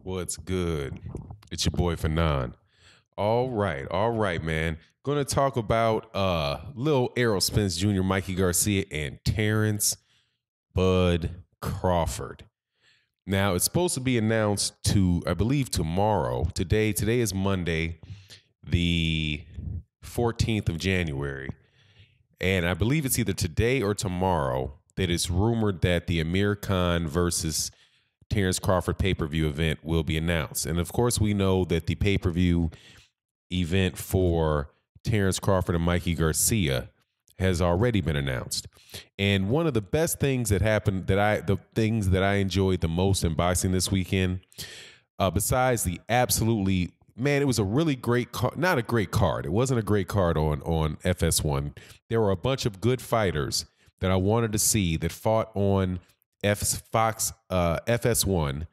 What's good? It's your boy Fanon. All right, man. Gonna talk about Lil Errol Spence Jr., Mikey Garcia, and Terrence Bud Crawford. Now it's supposed to be announced I believe, tomorrow. Today is Monday, the 14th of January. And I believe it's either today or tomorrow that it's rumored that the Amir Khan versus Terrence Crawford pay-per-view event will be announced. And of course, we know that the pay-per-view event for Terrence Crawford and Mikey Garcia has already been announced. And one of the best things that happened, the things that I enjoyed the most in boxing this weekend, besides the absolutely, man, it was a really great card, not a great card. It wasn't a great card on FS1. There were a bunch of good fighters that I wanted to see that fought on Fox FS1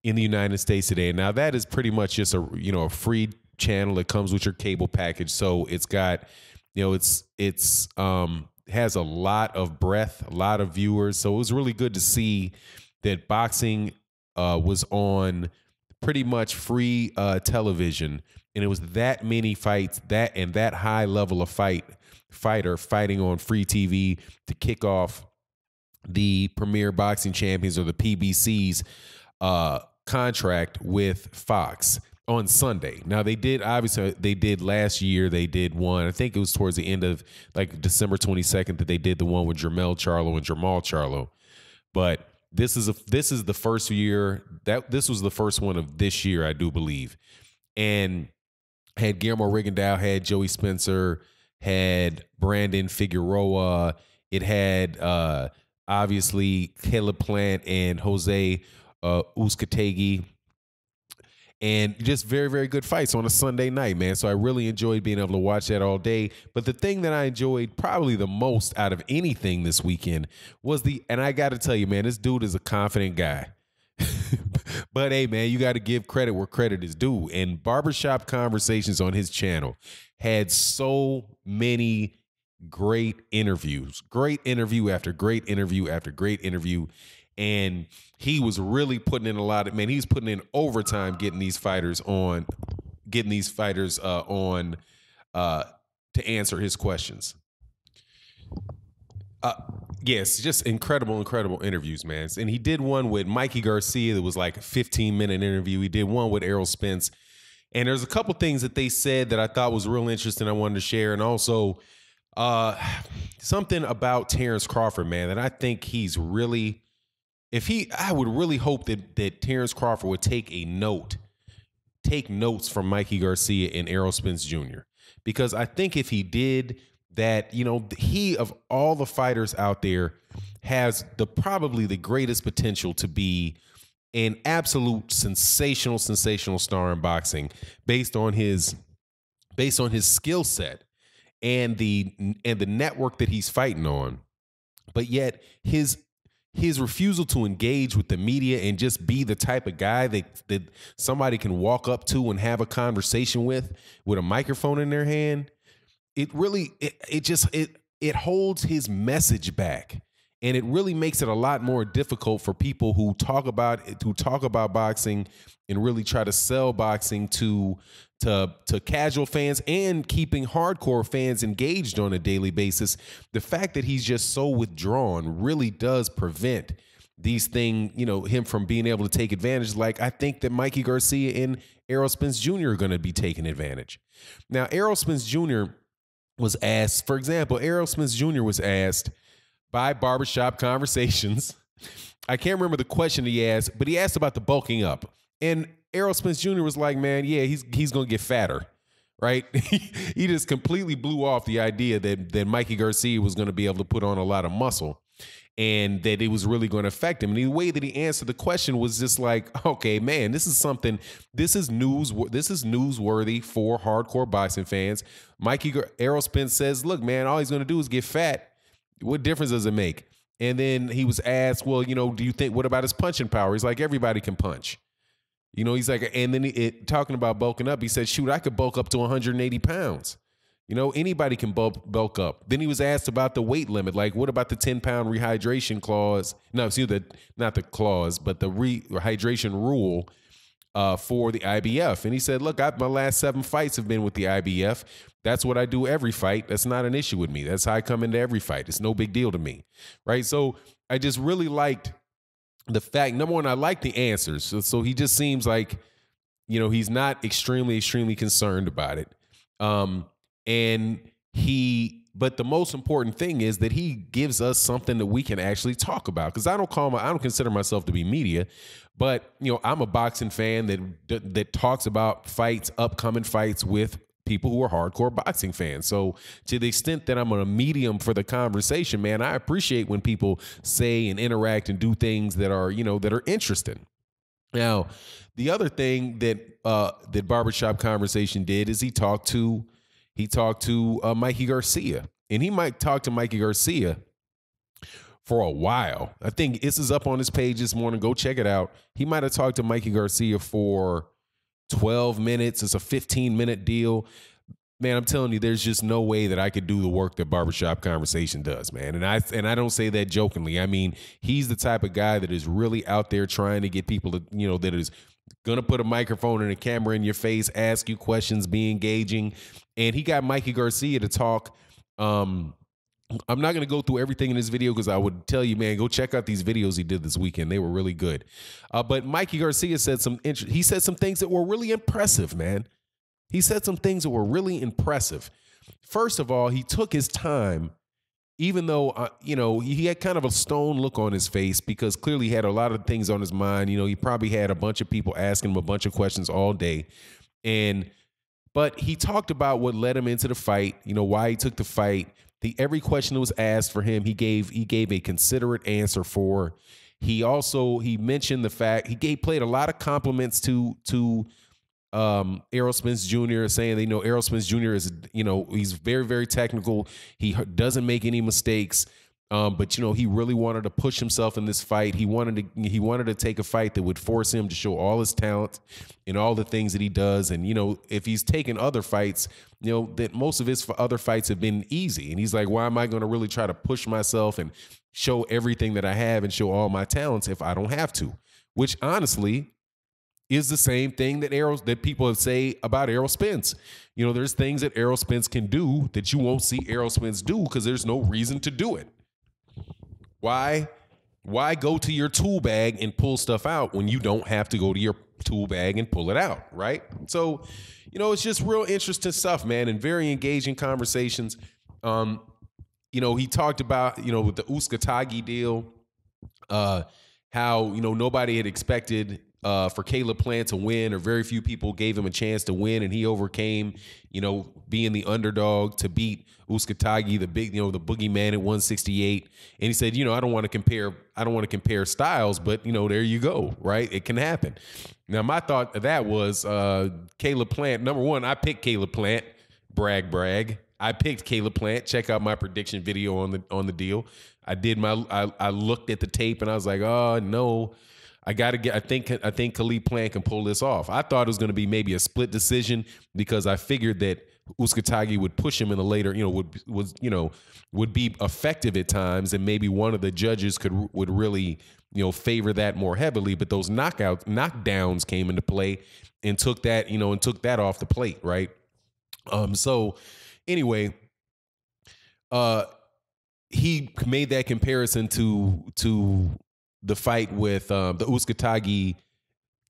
in the United States today. Now that is pretty much just a free channel that comes with your cable package. So it's got, it's has a lot of breadth, a lot of viewers. So it was really good to see that boxing was on pretty much free television, and it was that many fights, that high level of fighter fighting on free TV to kick off the Premier Boxing Champions, or the PBC's contract with Fox on Sunday. Now they did last year. They did one. I think it was towards the end of like December 22nd that they did the one with Jermell Charlo and Jamal Charlo. But this is the first year that this was the first one of this year, I do believe, and had Guillermo Rigondeaux, had Joey Spencer, had Brandon Figueroa. It had obviously Caleb Plant and Jose Uzcategui, and just very, very good fights on a Sunday night, man. So I really enjoyed being able to watch that all day. But the thing that I enjoyed probably the most out of anything this weekend was and I got to tell you, man, this dude is a confident guy. But hey, man, you got to give credit where credit is due. And Barbershop Conversations on his channel had so many great interviews, great interview after great interview after great interview. And he was really putting in he's putting in overtime getting these fighters on to answer his questions. Yes, just incredible interviews, man. And he did one with Mikey Garcia that was like a 15-minute interview. He did one with Errol Spence. And there's a couple things that they said that I thought was real interesting I wanted to share. And also something about Terrence Crawford, man, that I think he's really, I would really hope that Terrence Crawford would take notes from Mikey Garcia and Errol Spence Jr. Because I think if he did that, he, of all the fighters out there, has probably the greatest potential to be an absolute sensational star in boxing based on his skill set and the network that he's fighting on. But yet his refusal to engage with the media and just be the type of guy that somebody can walk up to and have a conversation with a microphone in their hand, it really it holds his message back. And it really makes it a lot more difficult for people who talk about boxing and really try to sell boxing to casual fans and keeping hardcore fans engaged on a daily basis. The fact that he's just so withdrawn really does prevent these things, him from being able to take advantage. Like, I think that Mikey Garcia and Errol Spence Jr. are going to be taking advantage. Now, Errol Spence Jr. was asked, for example, by Barbershop Conversations. I can't remember the question he asked, but he asked about the bulking up. And Errol Spence Jr. was like, man, yeah, he's going to get fatter, right? He just completely blew off the idea that Mikey Garcia was going to be able to put on a lot of muscle and that it was really going to affect him. And the way that he answered the question was just like, okay, man, this is newsworthy for hardcore boxing fans. Errol Spence says, look, man, all he's going to do is get fat. What difference does it make? And then he was asked, well, do you think, what about his punching power? He's like, everybody can punch. He's like, and then talking about bulking up, he said, shoot, I could bulk up to 180 pounds. Anybody can bulk up. Then he was asked about the weight limit. Like, what about the 10-pound rehydration clause? No, excuse me, not the clause, but the rehydration rule for the IBF. And he said, look, my last 7 fights have been with the IBF. That's what I do every fight. That's not an issue with me. That's how I come into every fight. It's no big deal to me, right? So I just really liked the fact, number one, I like the answers. So he just seems like, he's not extremely concerned about it. But the most important thing is that he gives us something that we can actually talk about. Because I don't consider myself to be media, but I'm a boxing fan that talks about fights, upcoming fights with people who are hardcore boxing fans. So to the extent that I'm a medium for the conversation, man, I appreciate when people say and interact and do things that are interesting. Now, the other thing that Barbershop Conversation did is he talked to Mikey Garcia, and he might talk to Mikey Garcia for a while. I think this is up on his page this morning. Go check it out. He might have talked to Mikey Garcia for 12 minutes. It's a 15-minute deal. Man, I'm telling you, there's just no way that I could do the work that Barbershop Conversation does, man. And I don't say that jokingly. I mean, he's the type of guy that is really out there trying to get people to, that is going to put a microphone and a camera in your face, ask you questions, be engaging. And he got Mikey Garcia to talk. I'm not going to go through everything in this video because I would tell you, man, go check out these videos he did this weekend. They were really good. But Mikey Garcia said some things that were really impressive, man. He said some things that were really impressive. First of all, he took his time, even though, he had kind of a stone look on his face because clearly he had a lot of things on his mind. He probably had a bunch of people asking him a bunch of questions all day. But he talked about what led him into the fight, why he took the fight. Every question that was asked for him, he gave a considerate answer for. He mentioned the fact played a lot of compliments to Errol Spence Jr., saying they know Errol Spence Jr. is, he's very, very technical. He doesn't make any mistakes. But he really wanted to push himself in this fight. He wanted to take a fight that would force him to show all his talent and all the things that he does. And if he's taken other fights, that most of his other fights have been easy. And he's like, why am I going to really try to push myself and show everything that I have and show all my talents if I don't have to? Which honestly is the same thing that people say about Errol Spence. There's things that Errol Spence can do that you won't see Errol Spence do because there's no reason to do it. Why go to your tool bag and pull stuff out when you don't have to go to your tool bag and pull it out, right? So, it's just real interesting stuff, man, and very engaging conversations. He talked about, with the Uzcategui deal, how, nobody had expected for Caleb Plant to win, or very few people gave him a chance to win, and he overcame, being the underdog to beat Uzcategui, the big, the boogeyman at 168. And he said, I don't want to compare styles, but there you go, right? It can happen. Now, my thought of that was Caleb Plant. Number one, I picked Caleb Plant. Brag. I picked Caleb Plant. Check out my prediction video on the deal. I looked at the tape and I was like, oh no. I think Khalid Plant can pull this off. I thought it was going to be maybe a split decision because I figured that Uzcategui would push him in the later, would be effective at times, and maybe one of the judges would really, favor that more heavily. But those knockdowns came into play and took that off the plate, right? So anyway, he made that comparison to the fight with the Uzcategui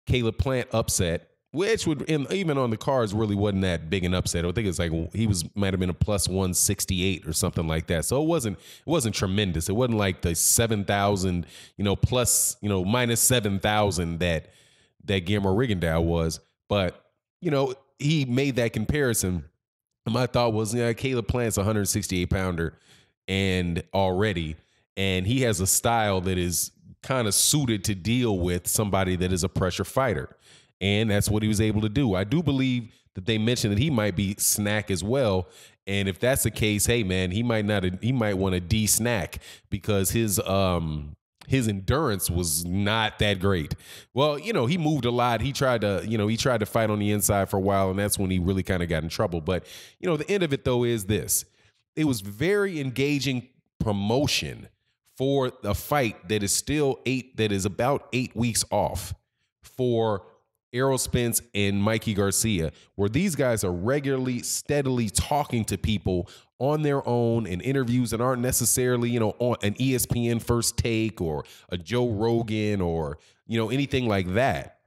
Caleb Plant upset, which even on the cards really wasn't that big an upset. I think it's like might have been a plus 168 or something like that. So it wasn't tremendous. It wasn't like the 7,000, plus, minus 7,000 that Guillermo Rigondeaux was. But, he made that comparison. And my thought was, Caleb Plant's a 168 pounder and he has a style that is kind of suited to deal with somebody that is a pressure fighter. And that's what he was able to do. I do believe that they mentioned that he might be snack as well. And if that's the case, hey man, he might want to de-snack because his endurance was not that great. Well, he moved a lot. He tried to fight on the inside for a while, and that's when he really kind of got in trouble. But, the end of it though is this. It was very engaging promotion for a fight that is about 8 weeks off for Errol Spence and Mikey Garcia, where these guys are regularly, steadily talking to people on their own in interviews that aren't necessarily, on an ESPN First Take or a Joe Rogan or, anything like that.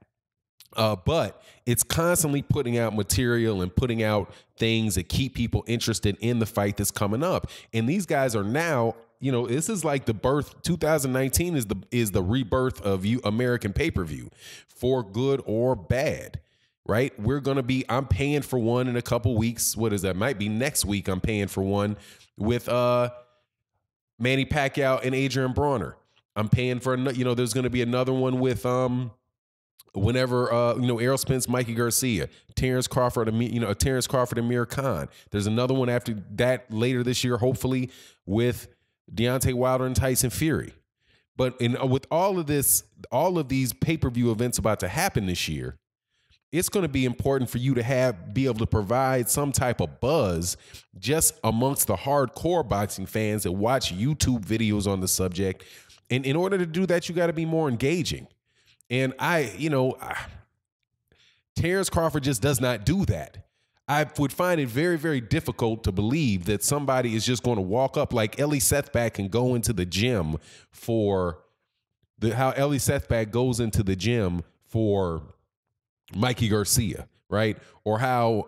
But it's constantly putting out material and putting out things that keep people interested in the fight that's coming up. And these guys are now, this is like the birth. 2019 is the rebirth of American pay-per-view, for good or bad, right? I'm paying for one in a couple weeks. What is that? Might be next week. I'm paying for one with Manny Pacquiao and Adrian Bronner. I'm paying for, there's going to be another one with whenever Errol Spence, Mikey Garcia, Terrence Crawford, Amir Khan. There's another one after that later this year, hopefully, with Deontay Wilder and Tyson Fury. But with all of these pay-per-view events about to happen this year, it's going to be important for you to be able to provide some type of buzz just amongst the hardcore boxing fans that watch YouTube videos on the subject. And in order to do that, you got to be more engaging. And Terrence Crawford just does not do that. I would find it very, very difficult to believe that somebody is just going to walk up like Ellie Sethback and go into the gym how Ellie Sethback goes into the gym for Mikey Garcia, right? Or how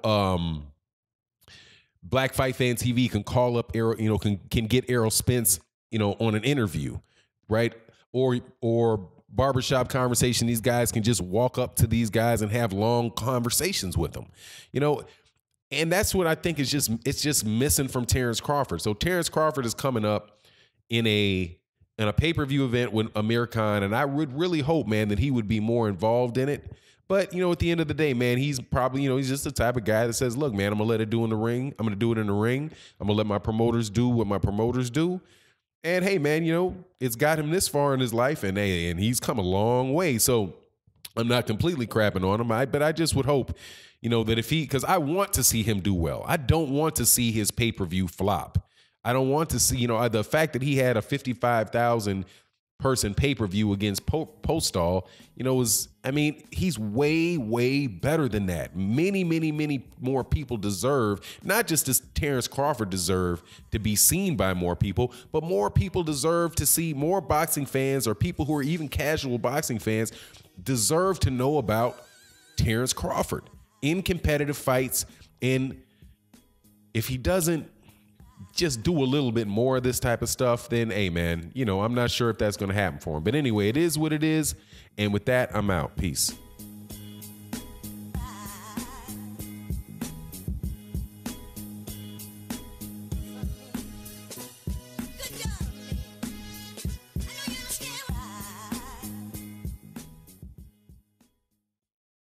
Black Fight Fan TV can call up Errol, can get Errol Spence, on an interview, right? Or barbershop conversation. These guys can just walk up to these guys and have long conversations with them, and that's what I think it's just missing from Terrence Crawford. So Terrence Crawford is coming up in a pay-per-view event with Amir Khan, and I would really hope, man, that he would be more involved in it. But, at the end of the day, man, he's probably, he's just the type of guy that says, look, man, I'm going to let it do in the ring. I'm going to do it in the ring. I'm going to let my promoters do what my promoters do. And hey, man, it's got him this far in his life, and he's come a long way. So I'm not completely crapping on him, but I just would hope, that because I want to see him do well. I don't want to see his pay-per-view flop. I don't want to see, the fact that he had a 55,000 person pay-per-view against Postall, he's way, way better than that. Many, many, many more people deserve, not just as Terrence Crawford deserve to be seen by more people, but more people deserve to see, more boxing fans or people who are even casual boxing fans deserve to know about Terrence Crawford in competitive fights. And if he doesn't just do a little bit more of this type of stuff, then hey, man, I'm not sure if that's going to happen for him. But anyway, it is what it is. And with that, I'm out. Peace.